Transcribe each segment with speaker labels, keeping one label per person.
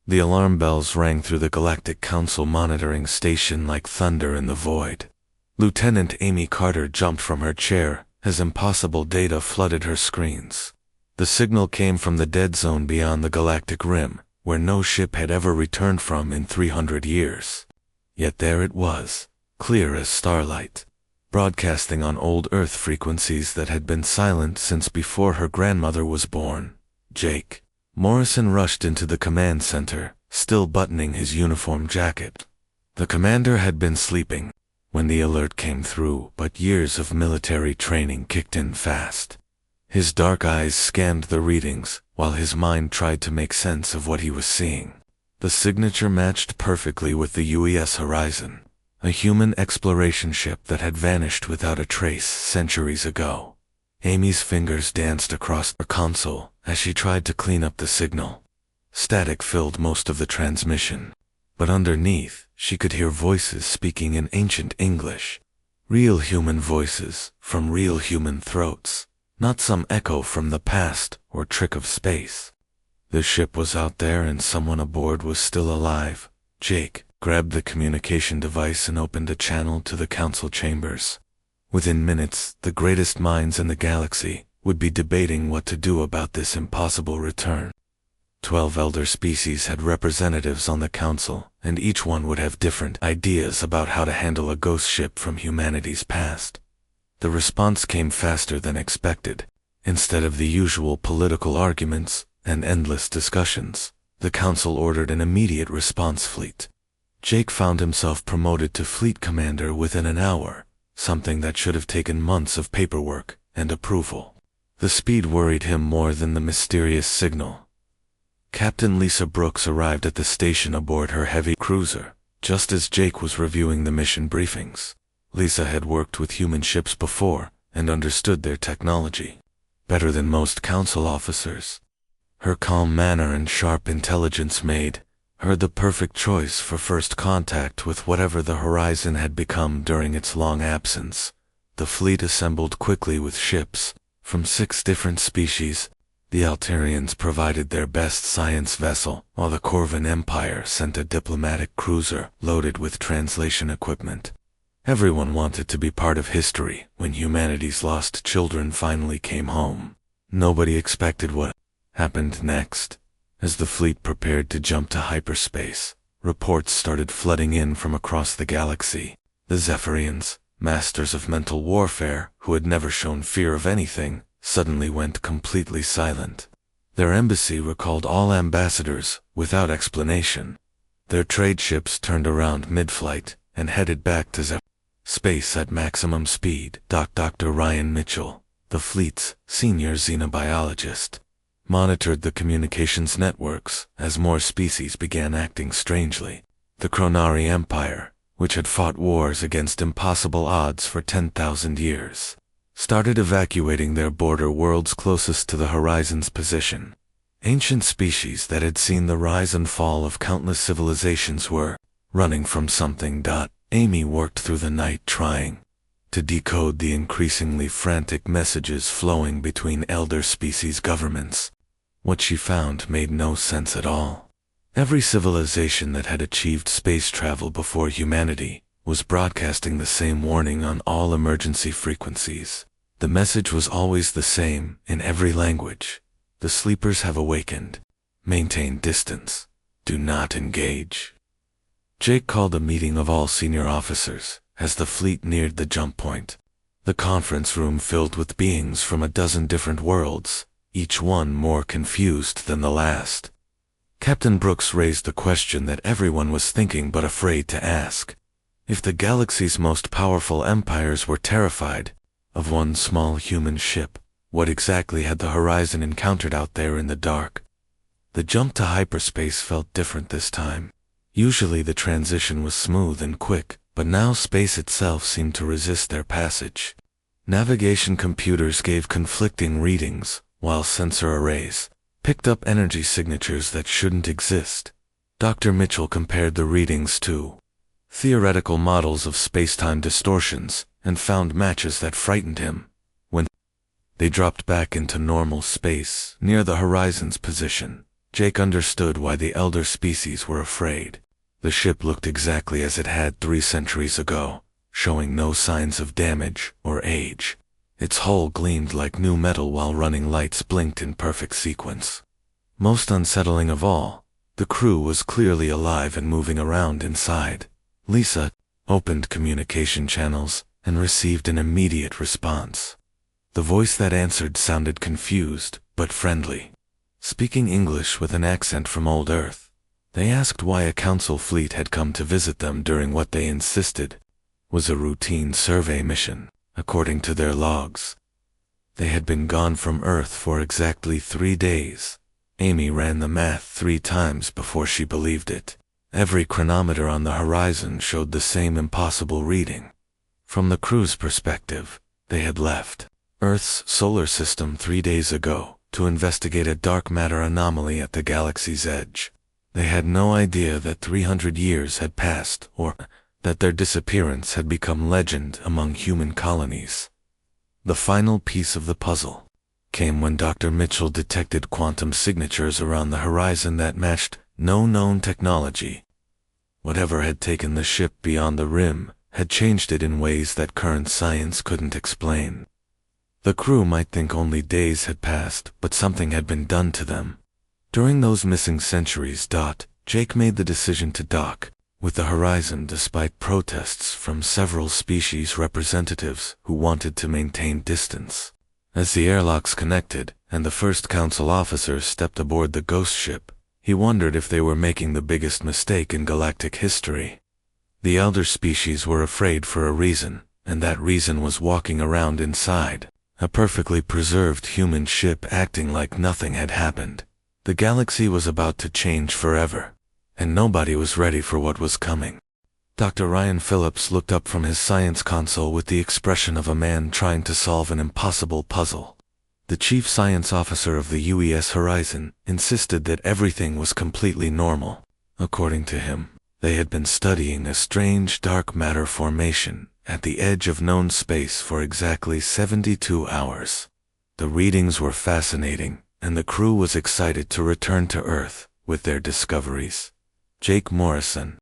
Speaker 1: The alarm bells rang through the Galactic Council monitoring station like thunder in the void. Lieutenant Amy Carter jumped from her chair as impossible data flooded her screens. The signal came from the dead zone beyond the galactic rim, where no ship had ever returned from in 300 years. Yet there it was, clear as starlight, broadcasting on old Earth frequencies that had been silent since before her grandmother was born. Jake Morrison rushed into the command center, still buttoning his uniform jacket. The commander had been sleeping when the alert came through, but years of military training kicked in fast. His dark eyes scanned the readings, while his mind tried to make sense of what he was seeing. The signature matched perfectly with the UES Horizon, a human exploration ship that had vanished without a trace centuries ago. Amy's fingers danced across the console as she tried to clean up the signal. Static filled most of the transmission, but underneath, she could hear voices speaking in ancient English. Real human voices, from real human throats, not some echo from the past or trick of space. The ship was out there and someone aboard was still alive. Jake grabbed the communication device and opened a channel to the council chambers. Within minutes, the greatest minds in the galaxy would be debating what to do about this impossible return. 12 elder species had representatives on the council, and each one would have different ideas about how to handle a ghost ship from humanity's past. The response came faster than expected. Instead of the usual political arguments and endless discussions, the council ordered an immediate response fleet. Jake found himself promoted to fleet commander within an hour, something that should have taken months of paperwork and approval. The speed worried him more than the mysterious signal. Captain Lisa Brooks arrived at the station aboard her heavy cruiser, just as Jake was reviewing the mission briefings. Lisa had worked with human ships before and understood their technology better than most council officers. Her calm manner and sharp intelligence made her the perfect choice for first contact with whatever the Horizon had become during its long absence. The fleet assembled quickly with ships from 6 different species. The Altarians provided their best science vessel, while the Corvan Empire sent a diplomatic cruiser loaded with translation equipment. Everyone wanted to be part of history when humanity's lost children finally came home. Nobody expected what happened next. As the fleet prepared to jump to hyperspace, reports started flooding in from across the galaxy. The Zephyrians, masters of mental warfare who had never shown fear of anything, suddenly went completely silent. Their embassy recalled all ambassadors without explanation. Their trade ships turned around mid-flight and headed back to space at maximum speed. Dr. Ryan Mitchell, the fleet's senior xenobiologist, monitored the communications networks as more species began acting strangely. The Chronari Empire, which had fought wars against impossible odds for 10,000 years, started evacuating their border worlds closest to the Horizon's position. Ancient species that had seen the rise and fall of countless civilizations were running from something. Amy worked through the night trying to decode the increasingly frantic messages flowing between elder species governments. What she found made no sense at all. Every civilization that had achieved space travel before humanity was broadcasting the same warning on all emergency frequencies. The message was always the same in every language. The sleepers have awakened. Maintain distance. Do not engage. Jake called a meeting of all senior officers as the fleet neared the jump point. The conference room filled with beings from a dozen different worlds, each one more confused than the last. Captain Brooks raised the question that everyone was thinking but afraid to ask. If the galaxy's most powerful empires were terrified of one small human ship, what exactly had the Horizon encountered out there in the dark? The jump to hyperspace felt different this time. Usually the transition was smooth and quick, but now space itself seemed to resist their passage. Navigation computers gave conflicting readings, while sensor arrays picked up energy signatures that shouldn't exist. Dr. Mitchell compared the readings to theoretical models of space-time distortions and found matches that frightened him. When they dropped back into normal space near the Horizon's position, Jake understood why the elder species were afraid. The ship looked exactly as it had 3 centuries ago, showing no signs of damage or age. Its hull gleamed like new metal while running lights blinked in perfect sequence. Most unsettling of all, the crew was clearly alive and moving around inside. Lisa opened communication channels and received an immediate response. The voice that answered sounded confused but friendly. Speaking English with an accent from old Earth, they asked why a council fleet had come to visit them during what they insisted was a routine survey mission, according to their logs. They had been gone from Earth for exactly 3 days. Amy ran the math 3 times before she believed it. Every chronometer on the horizon showed the same impossible reading. From the crew's perspective, they had left Earth's solar system 3 days ago to investigate a dark matter anomaly at the galaxy's edge. They had no idea that 300 years had passed or that their disappearance had become legend among human colonies. The final piece of the puzzle came when Dr. Mitchell detected quantum signatures around the horizon that matched no known technology. Whatever had taken the ship beyond the rim had changed it in ways that current science couldn't explain. The crew might think only days had passed, but something had been done to them. During those missing centuries, Jake made the decision to dock with the horizon despite protests from several species representatives who wanted to maintain distance. As the airlocks connected and the first council officers stepped aboard the ghost ship, he wondered if they were making the biggest mistake in galactic history. The elder species were afraid for a reason, and that reason was walking around inside a perfectly preserved human ship acting like nothing had happened. The galaxy was about to change forever, and nobody was ready for what was coming. Dr. Ryan Phillips looked up from his science console with the expression of a man trying to solve an impossible puzzle. The chief science officer of the UES Horizon insisted that everything was completely normal. According to him, they had been studying a strange dark matter formation at the edge of known space for exactly 72 hours. The readings were fascinating, and the crew was excited to return to Earth with their discoveries. Jake Morrison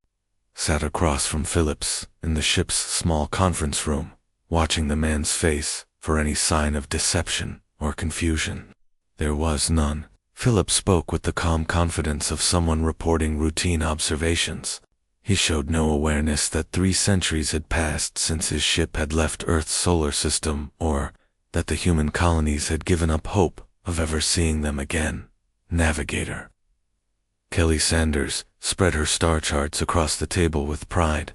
Speaker 1: sat across from Phillips in the ship's small conference room, watching the man's face for any sign of deception or confusion. There was none. Phillips spoke with the calm confidence of someone reporting routine observations. He showed no awareness that 3 centuries had passed since his ship had left Earth's solar system, or that the human colonies had given up hope of ever seeing them again. Navigator Kelly Sanders spread her star charts across the table with pride.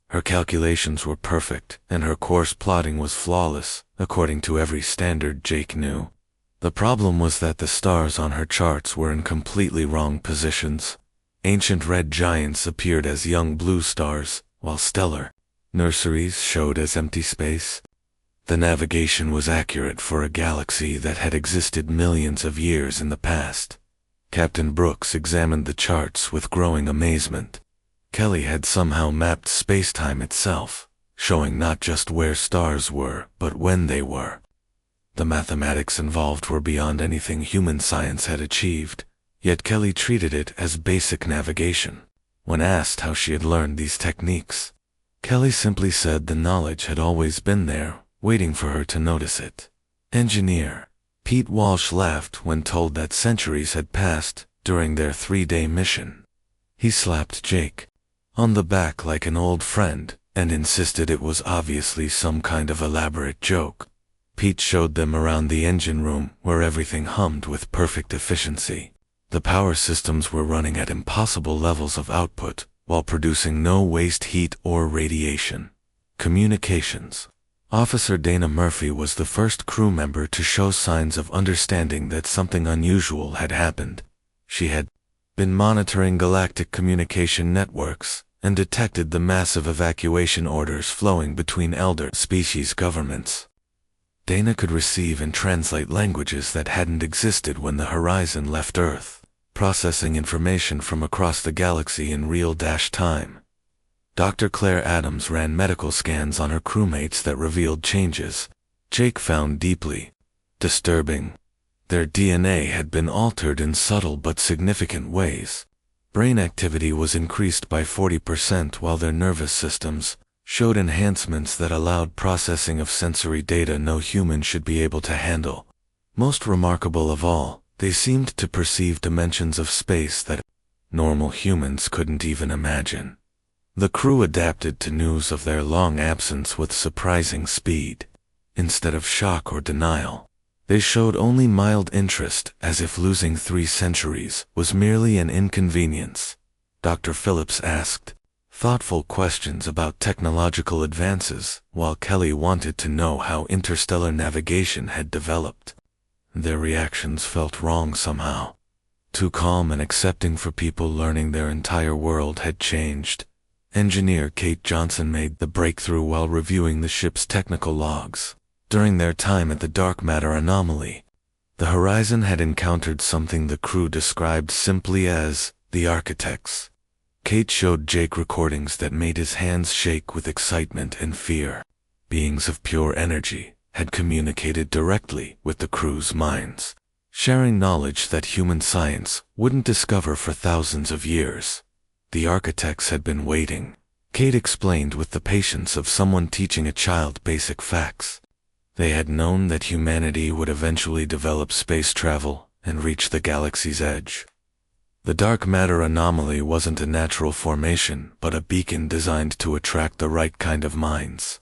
Speaker 1: Her calculations were perfect, and her course plotting was flawless, according to every standard Jake knew. The problem was that the stars on her charts were in completely wrong positions. Ancient red giants appeared as young blue stars, while stellar nurseries showed as empty space. The navigation was accurate for a galaxy that had existed millions of years in the past. Captain Brooks examined the charts with growing amazement. Kelly had somehow mapped space-time itself, showing not just where stars were, but when they were. The mathematics involved were beyond anything human science had achieved, yet Kelly treated it as basic navigation. When asked how she had learned these techniques, Kelly simply said the knowledge had always been there, waiting for her to notice it. Engineer Pete Walsh laughed when told that centuries had passed during their 3-day mission. He slapped Jake on the back like an old friend and insisted it was obviously some kind of elaborate joke. Pete showed them around the engine room where everything hummed with perfect efficiency. The power systems were running at impossible levels of output while producing no waste heat or radiation. Communications. Officer Dana Murphy was the first crew member to show signs of understanding that something unusual had happened. She had been monitoring galactic communication networks and detected the massive evacuation orders flowing between elder species governments. Dana could receive and translate languages that hadn't existed when the Horizon left Earth, processing information from across the galaxy in real-time. Dr. Claire Adams ran medical scans on her crewmates that revealed changes Jake found deeply disturbing. Their DNA had been altered in subtle but significant ways. Brain activity was increased by 40% while their nervous systems showed enhancements that allowed processing of sensory data no human should be able to handle. Most remarkable of all, they seemed to perceive dimensions of space that normal humans couldn't even imagine. The crew adapted to news of their long absence with surprising speed. Instead of shock or denial, they showed only mild interest, as if losing 3 centuries was merely an inconvenience. Dr. Phillips asked thoughtful questions about technological advances, while Kelly wanted to know how interstellar navigation had developed. Their reactions felt wrong somehow. Too calm and accepting for people learning their entire world had changed. Engineer Kate Johnson made the breakthrough while reviewing the ship's technical logs. During their time at the dark matter anomaly, the Horizon had encountered something the crew described simply as the architects. Kate showed Jake recordings that made his hands shake with excitement and fear. Beings of pure energy had communicated directly with the crew's minds, sharing knowledge that human science wouldn't discover for thousands of years. The architects had been waiting, Kate explained with the patience of someone teaching a child basic facts. They had known that humanity would eventually develop space travel and reach the galaxy's edge. The dark matter anomaly wasn't a natural formation, but a beacon designed to attract the right kind of minds.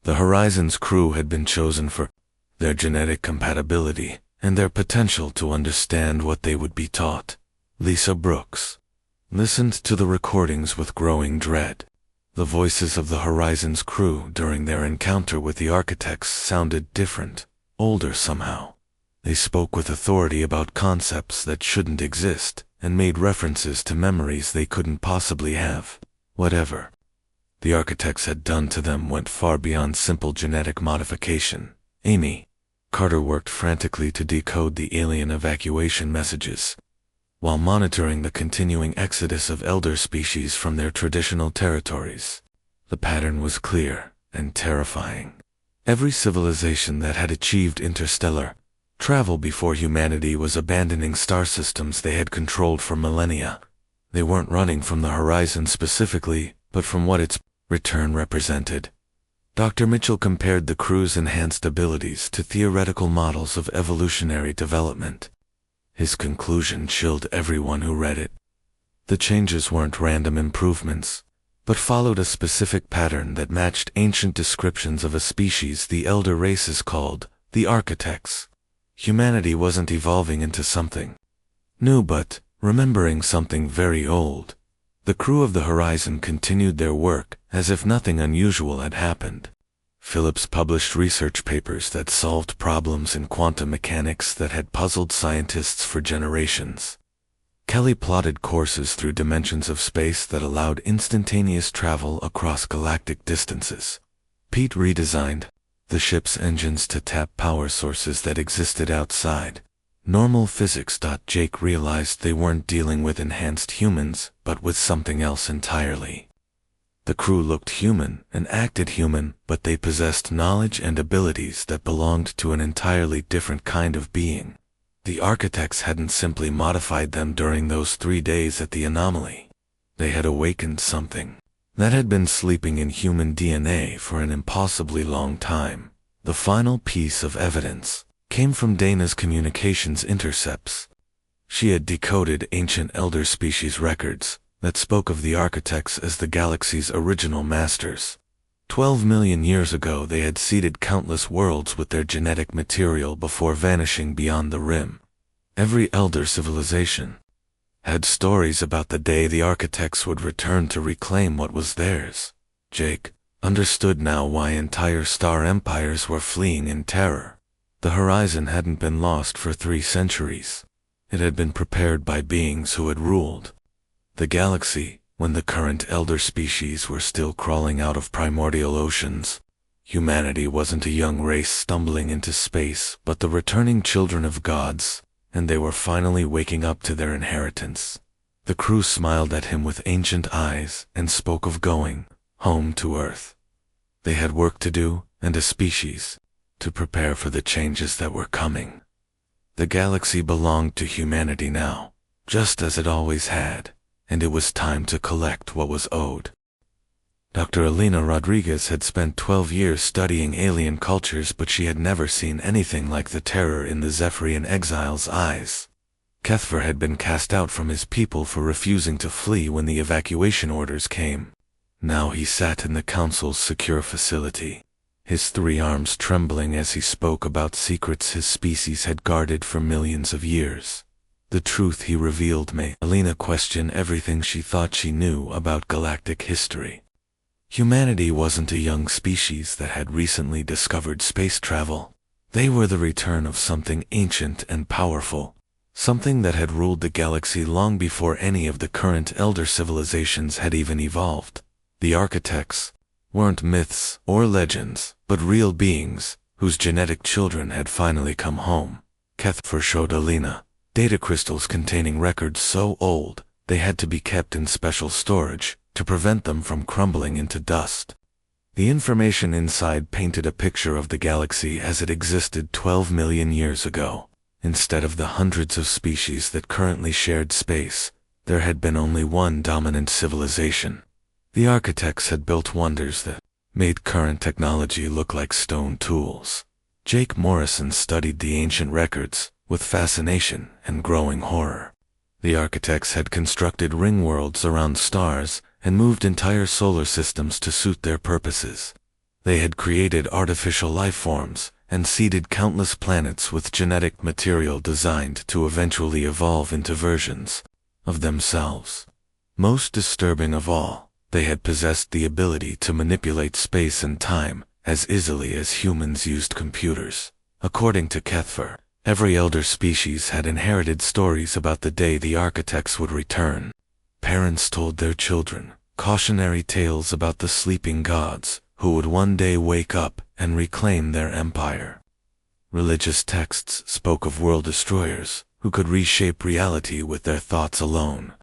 Speaker 1: The Horizon's crew had been chosen for their genetic compatibility and their potential to understand what they would be taught. Lisa Brooks listened to the recordings with growing dread. The voices of the Horizon's crew during their encounter with the architects sounded different, older somehow. They spoke with authority about concepts that shouldn't exist, and made references to memories they couldn't possibly have. Whatever the architects had done to them went far beyond simple genetic modification. Amy Carter worked frantically to decode the alien evacuation messages, while monitoring the continuing exodus of elder species from their traditional territories. The pattern was clear and terrifying. Every civilization that had achieved interstellar travel before humanity was abandoning star systems they had controlled for millennia. They weren't running from the Horizon specifically, but from what its return represented. Dr. Mitchell compared the crew's enhanced abilities to theoretical models of evolutionary development. His conclusion chilled everyone who read it. The changes weren't random improvements, but followed a specific pattern that matched ancient descriptions of a species the elder races called the architects. Humanity wasn't evolving into something new but remembering something very old. The crew of the Horizon continued their work as if nothing unusual had happened. Phillips published research papers that solved problems in quantum mechanics that had puzzled scientists for generations. Kelly plotted courses through dimensions of space that allowed instantaneous travel across galactic distances. Pete redesigned the ship's engines to tap power sources that existed outside normal physics. Jake realized they weren't dealing with enhanced humans, but with something else entirely. The crew looked human and acted human, but they possessed knowledge and abilities that belonged to an entirely different kind of being. The architects hadn't simply modified them during those 3 days at the anomaly. They had awakened something that had been sleeping in human DNA for an impossibly long time. The final piece of evidence came from Dana's communications intercepts. She had decoded ancient elder species records that spoke of the architects as the galaxy's original masters. 12 million years ago they had seeded countless worlds with their genetic material before vanishing beyond the rim. Every elder civilization had stories about the day the architects would return to reclaim what was theirs. Jake understood now why entire star empires were fleeing in terror. The Horizon hadn't been lost for 3 centuries. It had been prepared by beings who had ruled the galaxy when the current elder species were still crawling out of primordial oceans. Humanity wasn't a young race stumbling into space, but the returning children of gods, and they were finally waking up to their inheritance. The crew smiled at him with ancient eyes and spoke of going home to Earth. They had work to do and a species to prepare for the changes that were coming. The galaxy belonged to humanity now, just as it always had, and it was time to collect what was owed. Dr. Elena Rodriguez had spent 12 years studying alien cultures, but she had never seen anything like the terror in the Zephyrian exile's eyes. Kethver had been cast out from his people for refusing to flee when the evacuation orders came. Now he sat in the Council's secure facility, his 3 arms trembling as he spoke about secrets his species had guarded for millions of years. The truth he revealed made Elena question everything she thought she knew about galactic history. Humanity wasn't a young species that had recently discovered space travel. They were the return of something ancient and powerful, something that had ruled the galaxy long before any of the current elder civilizations had even evolved. The architects weren't myths or legends, but real beings whose genetic children had finally come home. Kethver showed Elena data crystals containing records so old they had to be kept in special storage to prevent them from crumbling into dust. The information inside painted a picture of the galaxy as it existed 12 million years ago. Instead of the hundreds of species that currently shared space, there had been only one dominant civilization. The architects had built wonders that made current technology look like stone tools. Jake Morrison studied the ancient records with fascination and growing horror. The architects had constructed ring worlds around stars and moved entire solar systems to suit their purposes. They had created artificial life forms and seeded countless planets with genetic material designed to eventually evolve into versions of themselves. Most disturbing of all, they had possessed the ability to manipulate space and time as easily as humans used computers. According to Kethver, every elder species had inherited stories about the day the architects would return. Parents told their children cautionary tales about the sleeping gods who would one day wake up and reclaim their empire. Religious texts spoke of world destroyers who could reshape reality with their thoughts alone.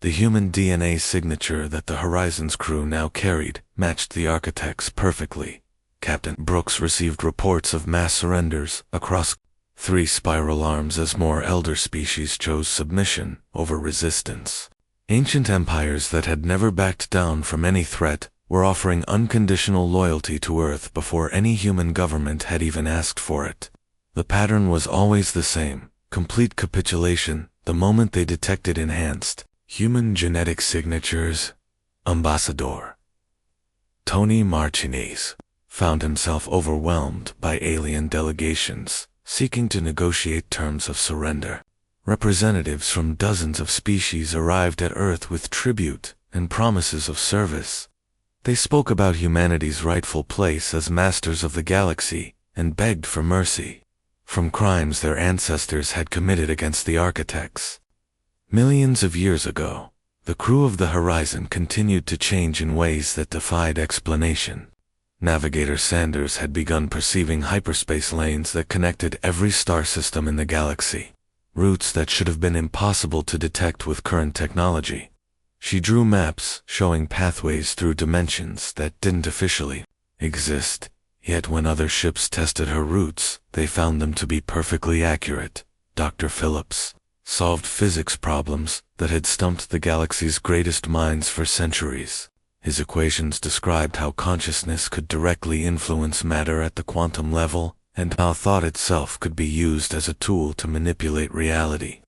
Speaker 1: The human DNA signature that the Horizons crew now carried matched the architects perfectly. Captain Brooks received reports of mass surrenders across 3 spiral arms as more elder species chose submission over resistance. Ancient empires that had never backed down from any threat were offering unconditional loyalty to Earth before any human government had even asked for it. The pattern was always the same: complete capitulation the moment they detected enhanced human genetic signatures. Ambassador Tony Martinez found himself overwhelmed by alien delegations seeking to negotiate terms of surrender. Representatives from dozens of species arrived at Earth with tribute and promises of service. They spoke about humanity's rightful place as masters of the galaxy and begged for mercy from crimes their ancestors had committed against the architects. Millions of years ago, the crew of the Horizon continued to change in ways that defied explanation. Navigator Sanders had begun perceiving hyperspace lanes that connected every star system in the galaxy, routes that should have been impossible to detect with current technology. She drew maps showing pathways through dimensions that didn't officially exist, yet when other ships tested her routes, they found them to be perfectly accurate. Dr. Phillips solved physics problems that had stumped the galaxy's greatest minds for centuries. His equations described how consciousness could directly influence matter at the quantum level, and how thought itself could be used as a tool to manipulate reality.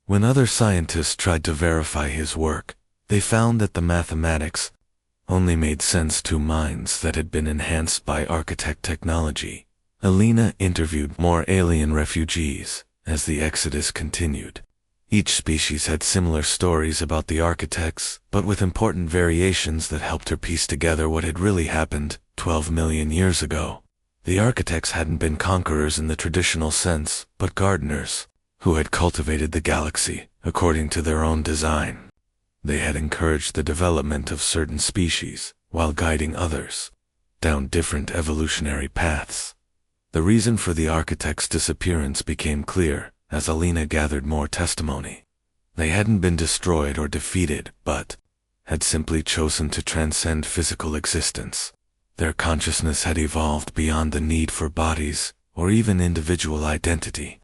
Speaker 1: When other scientists tried to verify his work, they found that the mathematics only made sense to minds that had been enhanced by architect technology. Elena interviewed more alien refugees as the exodus continued. Each species had similar stories about the architects, but with important variations that helped her piece together what had really happened 12 million years ago. The architects hadn't been conquerors in the traditional sense, but gardeners who had cultivated the galaxy according to their own design. They had encouraged the development of certain species while guiding others down different evolutionary paths. The reason for the architects' disappearance became clear as Elena gathered more testimony. They hadn't been destroyed or defeated, but had simply chosen to transcend physical existence. Their consciousness had evolved beyond the need for bodies or even individual identity.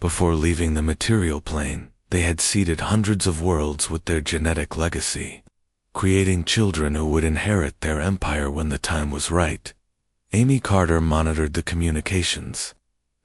Speaker 1: Before leaving the material plane, they had seeded hundreds of worlds with their genetic legacy, creating children who would inherit their empire when the time was right. Amy Carter monitored the communications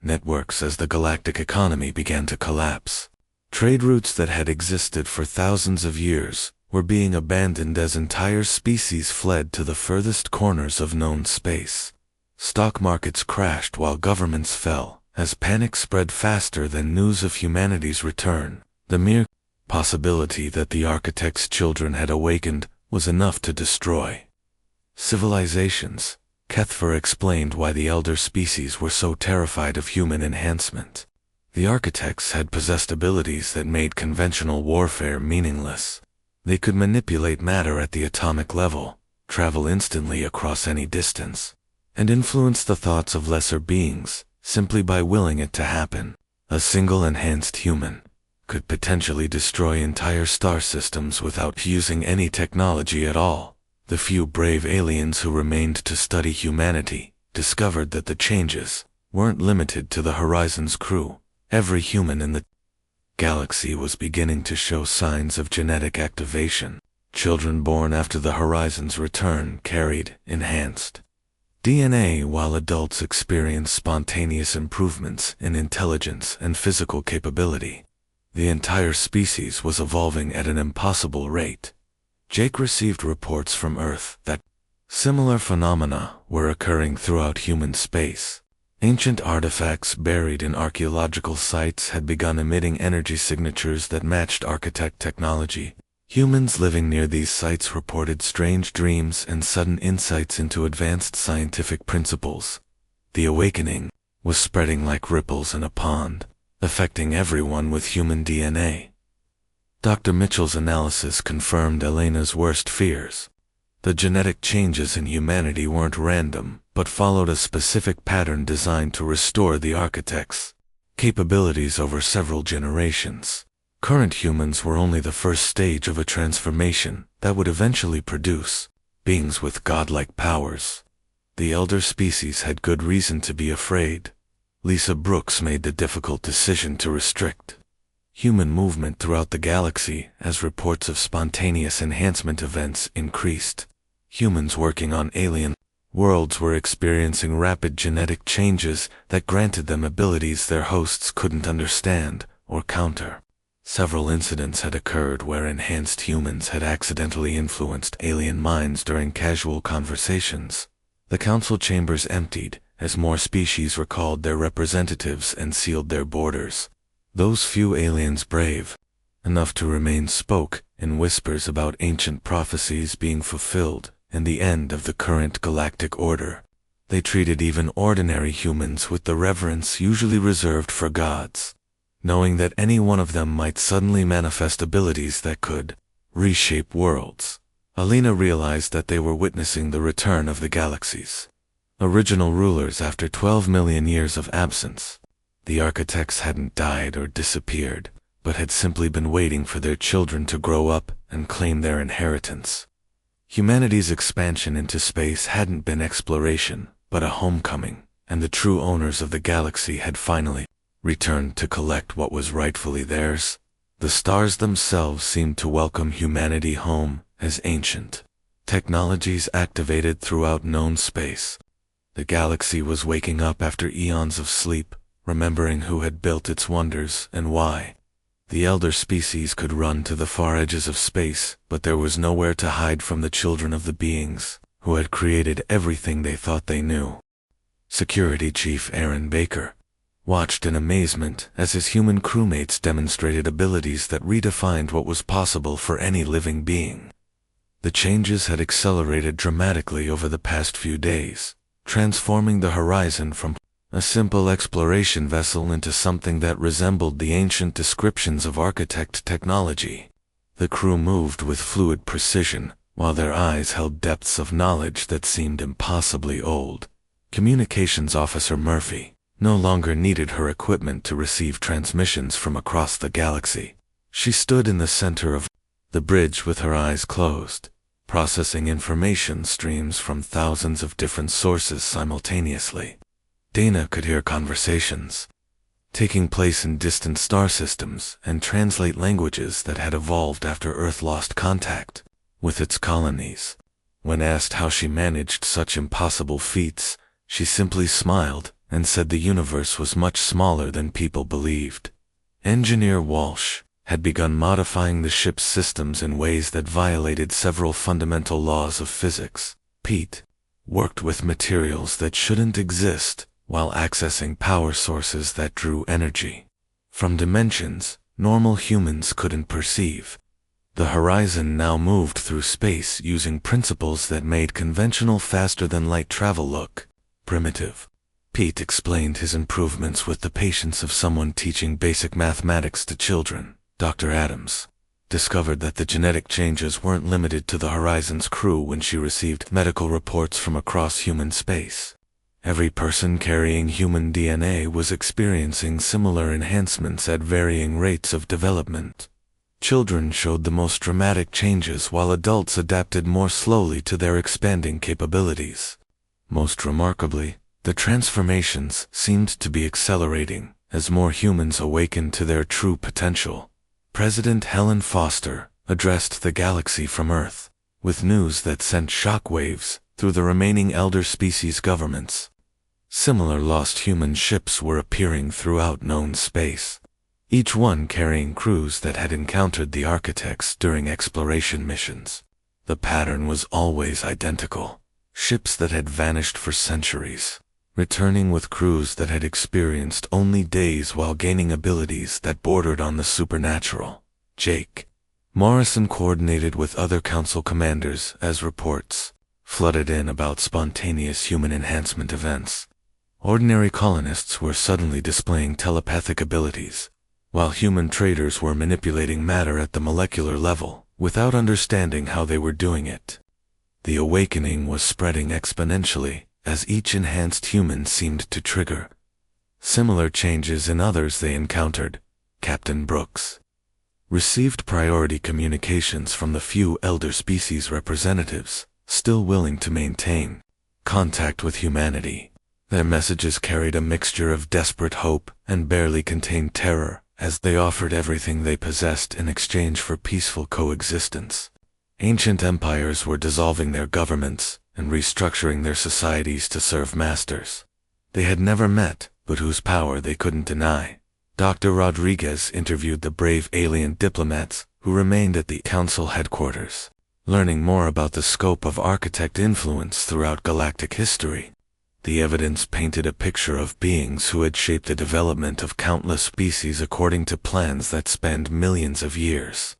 Speaker 1: networks as the galactic economy began to collapse. Trade routes that had existed for thousands of years were being abandoned as entire species fled to the furthest corners of known space. Stock markets crashed while governments fell, as panic spread faster than news of humanity's return. The mere possibility that the architect's children had awakened was enough to destroy civilizations. Kethfer explained why the elder species were so terrified of human enhancement. The architects had possessed abilities that made conventional warfare meaningless. They could manipulate matter at the atomic level, travel instantly across any distance, and influence the thoughts of lesser beings simply by willing it to happen. A single enhanced human could potentially destroy entire star systems without using any technology at all. The few brave aliens who remained to study humanity discovered that the changes weren't limited to the Horizon's crew. Every human in the galaxy was beginning to show signs of genetic activation. Children born after the Horizon's return carried enhanced DNA, while adults experienced spontaneous improvements in intelligence and physical capability. The entire species was evolving at an impossible rate. Jake received reports from Earth that similar phenomena were occurring throughout human space. Ancient artifacts buried in archaeological sites had begun emitting energy signatures that matched architect technology. Humans living near these sites reported strange dreams and sudden insights into advanced scientific principles. The awakening was spreading like ripples in a pond, affecting everyone with human DNA. Dr. Mitchell's analysis confirmed Elena's worst fears. The genetic changes in humanity weren't random, but followed a specific pattern designed to restore the architect's capabilities over several generations. Current humans were only the first stage of a transformation that would eventually produce beings with godlike powers. The elder species had good reason to be afraid. Lisa Brooks made the difficult decision to restrict human movement throughout the galaxy as reports of spontaneous enhancement events increased. Humans working on alien worlds were experiencing rapid genetic changes that granted them abilities their hosts couldn't understand or counter. Several incidents had occurred where enhanced humans had accidentally influenced alien minds during casual conversations. The council chambers emptied as more species recalled their representatives and sealed their borders. Those few aliens brave enough to remain spoke in whispers about ancient prophecies being fulfilled and the end of the current galactic order. They treated even ordinary humans with the reverence usually reserved for gods, knowing that any one of them might suddenly manifest abilities that could reshape worlds. Alina realized that they were witnessing the return of the galaxy's original rulers after 12 million years of absence. The architects hadn't died or disappeared, but had simply been waiting for their children to grow up and claim their inheritance. Humanity's expansion into space hadn't been exploration, but a homecoming, and the true owners of the galaxy had finally returned to collect what was rightfully theirs. The stars themselves seemed to welcome humanity home as ancient technologies activated throughout known space. The galaxy was waking up after eons of sleep, remembering who had built its wonders and why. The elder species could run to the far edges of space, but there was nowhere to hide from the children of the beings who had created everything they thought they knew. Security Chief Aaron Baker watched in amazement as his human crewmates demonstrated abilities that redefined what was possible for any living being. The changes had accelerated dramatically over the past few days, transforming the Horizon from a simple exploration vessel into something that resembled the ancient descriptions of architect technology. The crew moved with fluid precision, while their eyes held depths of knowledge that seemed impossibly old. Communications Officer Murphy no longer needed her equipment to receive transmissions from across the galaxy. She stood in the center of the bridge with her eyes closed, processing information streams from thousands of different sources simultaneously. Dana could hear conversations taking place in distant star systems and translate languages that had evolved after Earth lost contact with its colonies. When asked how she managed such impossible feats, she simply smiled and said the universe was much smaller than people believed. Engineer Walsh had begun modifying the ship's systems in ways that violated several fundamental laws of physics. Pete worked with materials that shouldn't exist while accessing power sources that drew energy from dimensions normal humans couldn't perceive. The Horizon now moved through space using principles that made conventional faster-than-light travel look primitive. Pete explained his improvements with the patience of someone teaching basic mathematics to children. Dr. Adams discovered that the genetic changes weren't limited to the Horizon's crew when she received medical reports from across human space. Every person carrying human DNA was experiencing similar enhancements at varying rates of development. Children showed the most dramatic changes while adults adapted more slowly to their expanding capabilities. Most remarkably, the transformations seemed to be accelerating as more humans awakened to their true potential. President Helen Foster addressed the galaxy from Earth with news that sent shockwaves through the remaining elder species governments. Similar lost human ships were appearing throughout known space, each one carrying crews that had encountered the architects during exploration missions. The pattern was always identical: ships that had vanished for centuries, returning with crews that had experienced only days while gaining abilities that bordered on the supernatural. Jake Morrison coordinated with other council commanders as reports flooded in about spontaneous human enhancement events. Ordinary colonists were suddenly displaying telepathic abilities, while human traders were manipulating matter at the molecular level without understanding how they were doing it. The awakening was spreading exponentially as each enhanced human seemed to trigger similar changes in others they encountered. Captain Brooks received priority communications from the few elder species representatives still willing to maintain contact with humanity. Their messages carried a mixture of desperate hope and barely contained terror, as they offered everything they possessed in exchange for peaceful coexistence. Ancient empires were dissolving their governments and restructuring their societies to serve masters they had never met, but whose power they couldn't deny. Dr. Rodriguez interviewed the brave alien diplomats who remained at the council headquarters, learning more about the scope of architect influence throughout galactic history. The evidence painted a picture of beings who had shaped the development of countless species according to plans that spanned millions of years.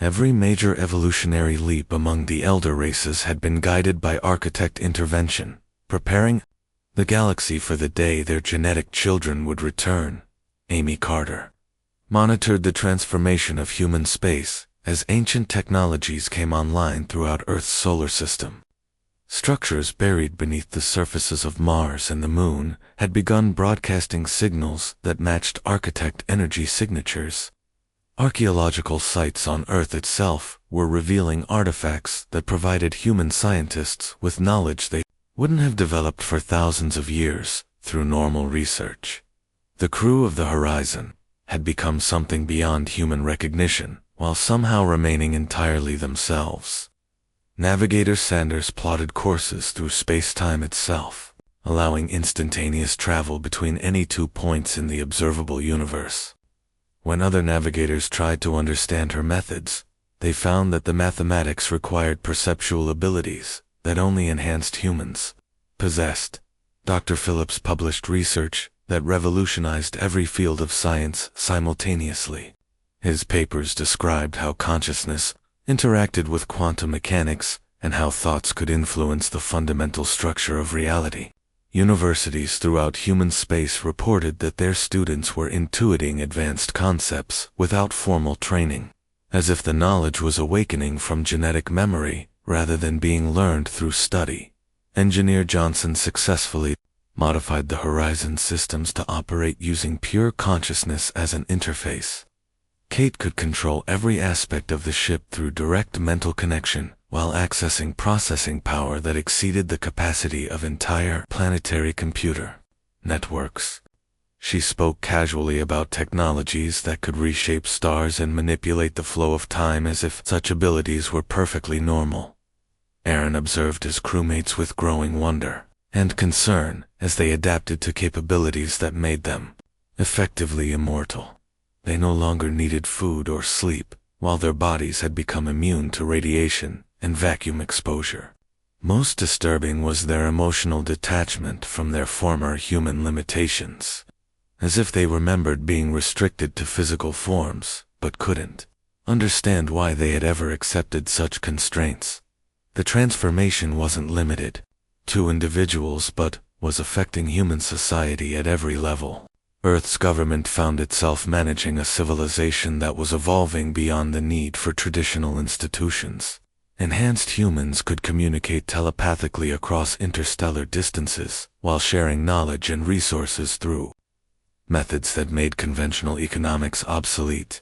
Speaker 1: Every major evolutionary leap among the elder races had been guided by architect intervention, preparing the galaxy for the day their genetic children would return. Amy Carter monitored the transformation of human space as ancient technologies came online throughout Earth's solar system. Structures buried beneath the surfaces of Mars and the Moon had begun broadcasting signals that matched architect energy signatures. Archaeological sites on Earth itself were revealing artifacts that provided human scientists with knowledge they wouldn't have developed for thousands of years through normal research. The crew of the Horizon had become something beyond human recognition, while somehow remaining entirely themselves. Navigator Sanders plotted courses through space-time itself, allowing instantaneous travel between any 2 points in the observable universe. When other navigators tried to understand her methods, they found that the mathematics required perceptual abilities that only enhanced humans possessed. Dr. Phillips published research that revolutionized every field of science simultaneously. His papers described how consciousness interacted with quantum mechanics and how thoughts could influence the fundamental structure of reality. Universities throughout human space reported that their students were intuiting advanced concepts without formal training, as if the knowledge was awakening from genetic memory rather than being learned through study. Engineer Johnson successfully modified the Horizon systems to operate using pure consciousness as an interface. Kate could control every aspect of the ship through direct mental connection, while accessing processing power that exceeded the capacity of entire planetary computer networks. She spoke casually about technologies that could reshape stars and manipulate the flow of time as if such abilities were perfectly normal. Aaron observed his crewmates with growing wonder and concern as they adapted to capabilities that made them effectively immortal. They no longer needed food or sleep, while their bodies had become immune to radiation and vacuum exposure. Most disturbing was their emotional detachment from their former human limitations, as if they remembered being restricted to physical forms, but couldn't understand why they had ever accepted such constraints. The transformation wasn't limited to individuals but was affecting human society at every level. Earth's government found itself managing a civilization that was evolving beyond the need for traditional institutions. Enhanced humans could communicate telepathically across interstellar distances while sharing knowledge and resources through methods that made conventional economics obsolete.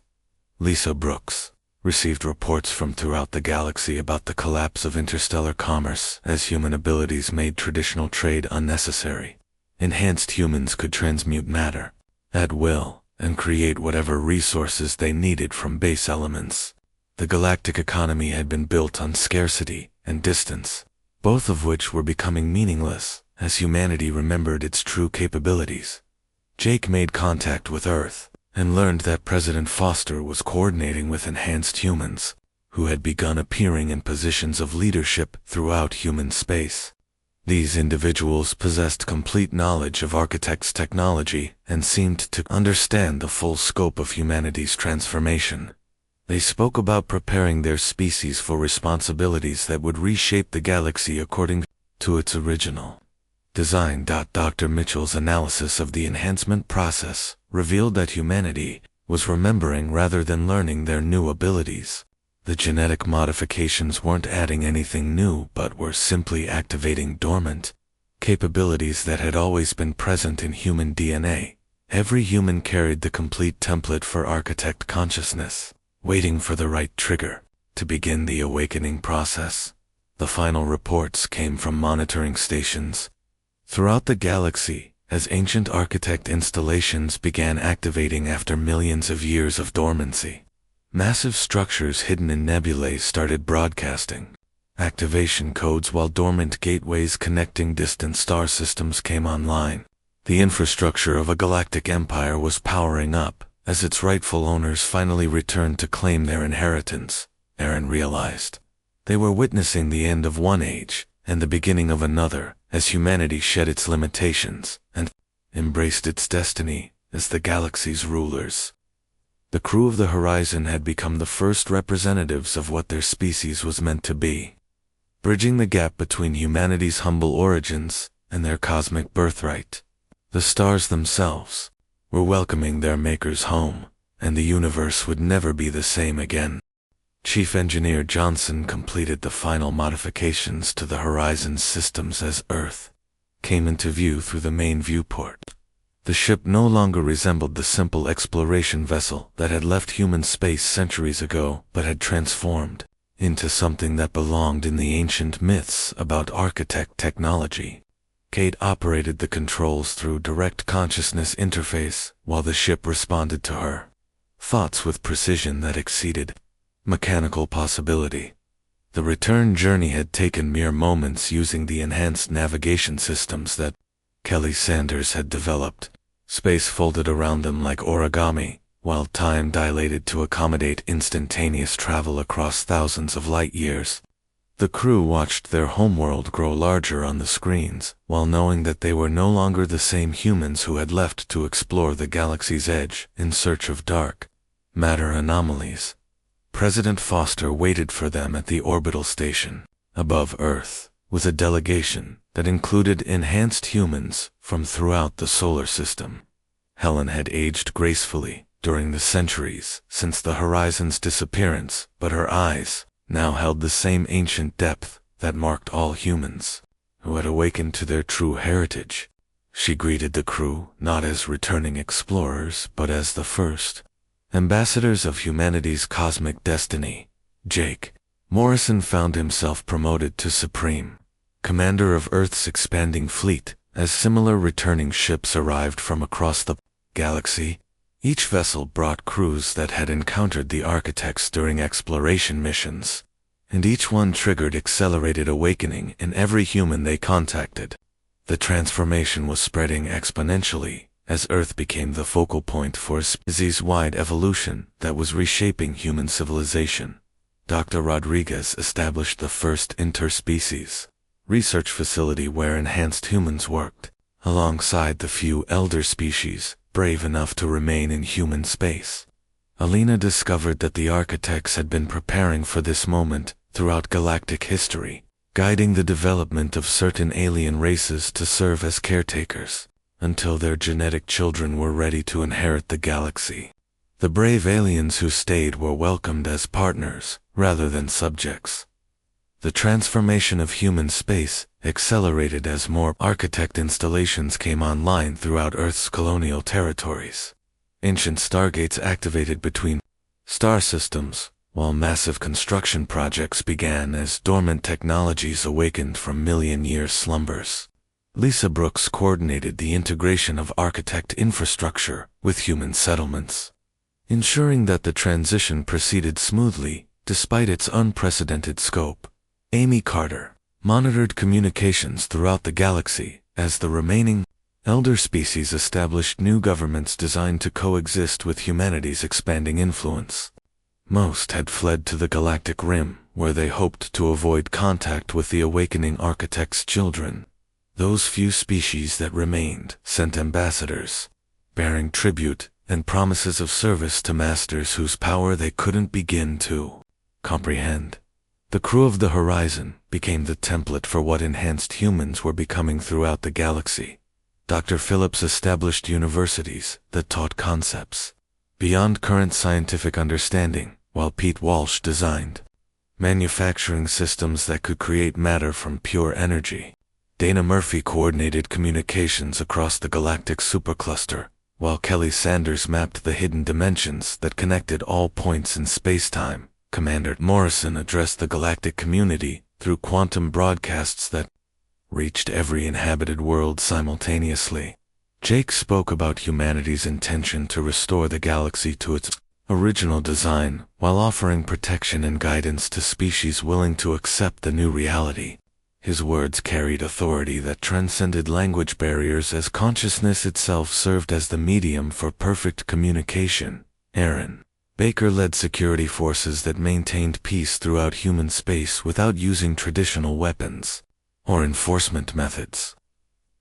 Speaker 1: Lisa Brooks received reports from throughout the galaxy about the collapse of interstellar commerce as human abilities made traditional trade unnecessary. Enhanced humans could transmute matter at will and create whatever resources they needed from base elements. The galactic economy had been built on scarcity and distance, both of which were becoming meaningless as humanity remembered its true capabilities. Jake made contact with Earth and learned that President Foster was coordinating with enhanced humans, who had begun appearing in positions of leadership throughout human space. These individuals possessed complete knowledge of architects' technology and seemed to understand the full scope of humanity's transformation. They spoke about preparing their species for responsibilities that would reshape the galaxy according to its original design. Dr. Mitchell's analysis of the enhancement process revealed that humanity was remembering rather than learning their new abilities. The genetic modifications weren't adding anything new but were simply activating dormant capabilities that had always been present in human DNA. Every human carried the complete template for architect consciousness, waiting for the right trigger to begin the awakening process. The final reports came from monitoring stations throughout the galaxy as ancient architect installations began activating after millions of years of dormancy. Massive structures hidden in nebulae started broadcasting activation codes while dormant gateways connecting distant star systems came online. The infrastructure of a galactic empire was powering up as its rightful owners finally returned to claim their inheritance. Aaron realized they were witnessing the end of one age and the beginning of another as humanity shed its limitations and embraced its destiny as the galaxy's rulers. The crew of the Horizon had become the first representatives of what their species was meant to be, bridging the gap between humanity's humble origins and their cosmic birthright. The stars themselves were welcoming their makers home, and the universe would never be the same again. Chief Engineer Johnson completed the final modifications to the Horizon's systems as Earth came into view through the main viewport. The ship no longer resembled the simple exploration vessel that had left human space centuries ago but had transformed into something that belonged in the ancient myths about architect technology. Kate operated the controls through direct consciousness interface while the ship responded to her thoughts with precision that exceeded mechanical possibility. The return journey had taken mere moments using the enhanced navigation systems that Kelly Sanders had developed. Space folded around them like origami, while time dilated to accommodate instantaneous travel across thousands of light years. The crew watched their homeworld grow larger on the screens, while knowing that they were no longer the same humans who had left to explore the galaxy's edge in search of dark matter anomalies. President Foster waited for them at the orbital station above Earth with a delegation that included enhanced humans from throughout the solar system. Helen had aged gracefully during the centuries since the Horizon's disappearance, but her eyes now held the same ancient depth that marked all humans who had awakened to their true heritage. She greeted the crew not as returning explorers, but as the first ambassadors of humanity's cosmic destiny. Jake Morrison found himself promoted to Supreme Commander of Earth's expanding fleet as similar returning ships arrived from across the galaxy. Each vessel brought crews that had encountered the architects during exploration missions, and each one triggered accelerated awakening in every human they contacted. The transformation was spreading exponentially as Earth became the focal point for a species-wide evolution that was reshaping human civilization. Dr. Rodriguez established the first interspecies research facility where enhanced humans worked, alongside the few elder species brave enough to remain in human space. Alina discovered that the architects had been preparing for this moment throughout galactic history, guiding the development of certain alien races to serve as caretakers until their genetic children were ready to inherit the galaxy. The brave aliens who stayed were welcomed as partners rather than subjects. The transformation of human space accelerated as more architect installations came online throughout Earth's colonial territories. Ancient stargates activated between star systems, while massive construction projects began as dormant technologies awakened from million-year slumbers. Lisa Brooks coordinated the integration of architect infrastructure with human settlements, ensuring that the transition proceeded smoothly despite its unprecedented scope. Amy Carter monitored communications throughout the galaxy as the remaining elder species established new governments designed to coexist with humanity's expanding influence. Most had fled to the galactic rim, where they hoped to avoid contact with the awakening architect's children. Those few species that remained sent ambassadors, bearing tribute and promises of service to masters whose power they couldn't begin to comprehend. The crew of the Horizon became the template for what enhanced humans were becoming throughout the galaxy. Dr. Phillips established universities that taught concepts beyond current scientific understanding, while Pete Walsh designed manufacturing systems that could create matter from pure energy. Dana Murphy coordinated communications across the galactic supercluster, while Kelly Sanders mapped the hidden dimensions that connected all points in space-time. Commander Morrison addressed the galactic community through quantum broadcasts that reached every inhabited world simultaneously. Jake spoke about humanity's intention to restore the galaxy to its original design, while offering protection and guidance to species willing to accept the new reality. His words carried authority that transcended language barriers as consciousness itself served as the medium for perfect communication. Aaron Baker led security forces that maintained peace throughout human space without using traditional weapons or enforcement methods.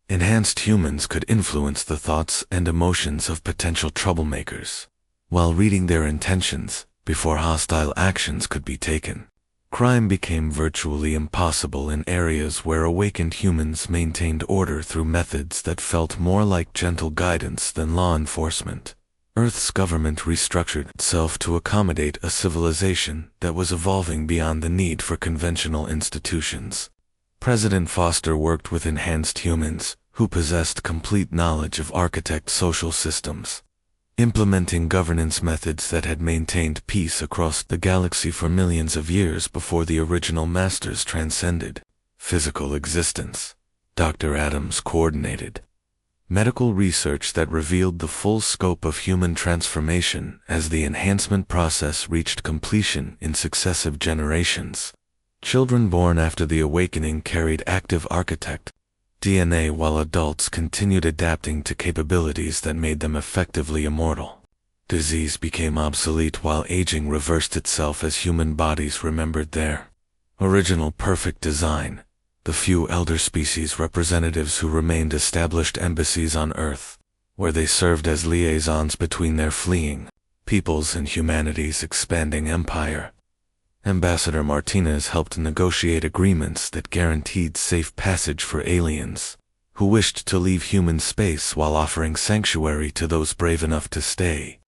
Speaker 1: Enhanced humans could influence the thoughts and emotions of potential troublemakers, while reading their intentions before hostile actions could be taken. Crime became virtually impossible in areas where awakened humans maintained order through methods that felt more like gentle guidance than law enforcement. Earth's government restructured itself to accommodate a civilization that was evolving beyond the need for conventional institutions. President Foster worked with enhanced humans who possessed complete knowledge of architect social systems, implementing governance methods that had maintained peace across the galaxy for millions of years before the original masters transcended physical existence. Dr. Adams coordinated medical research that revealed the full scope of human transformation as the enhancement process reached completion in successive generations. Children born after the awakening carried active architect DNA, while adults continued adapting to capabilities that made them effectively immortal. Disease became obsolete while aging reversed itself as human bodies remembered their original perfect design. The few elder species representatives who remained established embassies on Earth, where they served as liaisons between their fleeing peoples and humanity's expanding empire. Ambassador Martinez helped negotiate agreements that guaranteed safe passage for aliens who wished to leave human space while offering sanctuary to those brave enough to stay.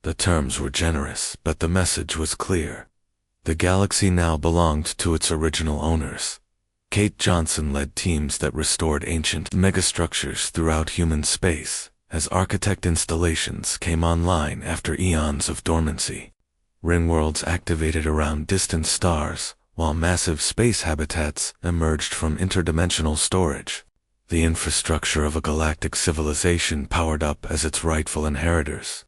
Speaker 1: The terms were generous, but the message was clear. The galaxy now belonged to its original owners. Kate Johnson led teams that restored ancient megastructures throughout human space as architect installations came online after eons of dormancy. Ringworlds activated around distant stars, while massive space habitats emerged from interdimensional storage. the infrastructure of a galactic civilization powered up as its rightful inheritors,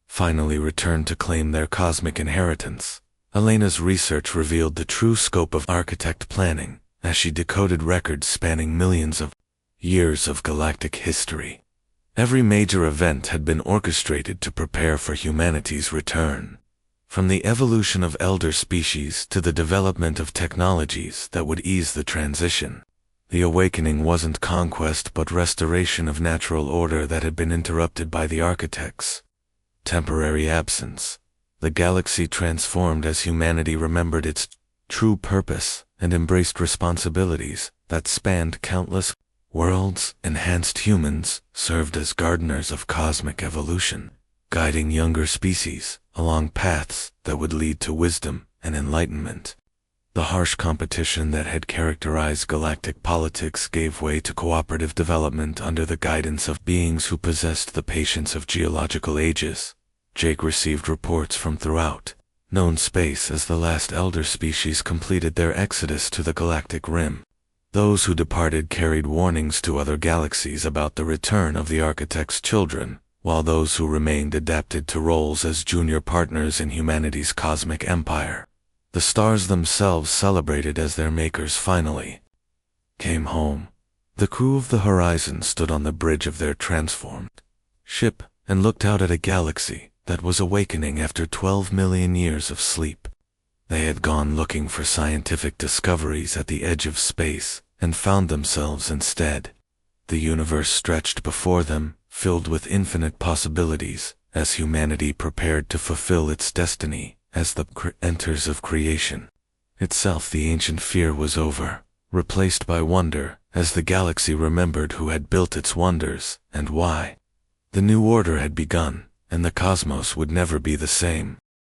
Speaker 1: finally returned to claim their cosmic inheritance. Elena's research revealed the true scope of architect planning as she decoded records spanning millions of years of galactic history. Every major event had been orchestrated to prepare for humanity's return, from the evolution of elder species to the development of technologies that would ease the transition. The awakening wasn't conquest but restoration of natural order that had been interrupted by the architects' temporary absence. The galaxy transformed as humanity remembered its true purpose and embraced responsibilities that spanned countless worlds. Enhanced humans served as gardeners of cosmic evolution, guiding younger species along paths that would lead to wisdom and enlightenment. The harsh competition that had characterized galactic politics gave way to cooperative development under the guidance of beings who possessed the patience of geological ages. Jake received reports from throughout known space as the last elder species completed their exodus to the galactic rim. Those who departed carried warnings to other galaxies about the return of the architect's children, while those who remained adapted to roles as junior partners in humanity's cosmic empire. The stars themselves celebrated as their makers finally came home. The crew of the Horizon stood on the bridge of their transformed ship and looked out at a galaxy that was awakening after 12 million years of sleep. They had gone looking for scientific discoveries at the edge of space and found themselves instead. The universe stretched before them, filled with infinite possibilities, as humanity prepared to fulfill its destiny as the enters of creation. Itself, the ancient fear was over, replaced by wonder, as the galaxy remembered who had built its wonders and why. The new order had begun, and the cosmos would never be the same.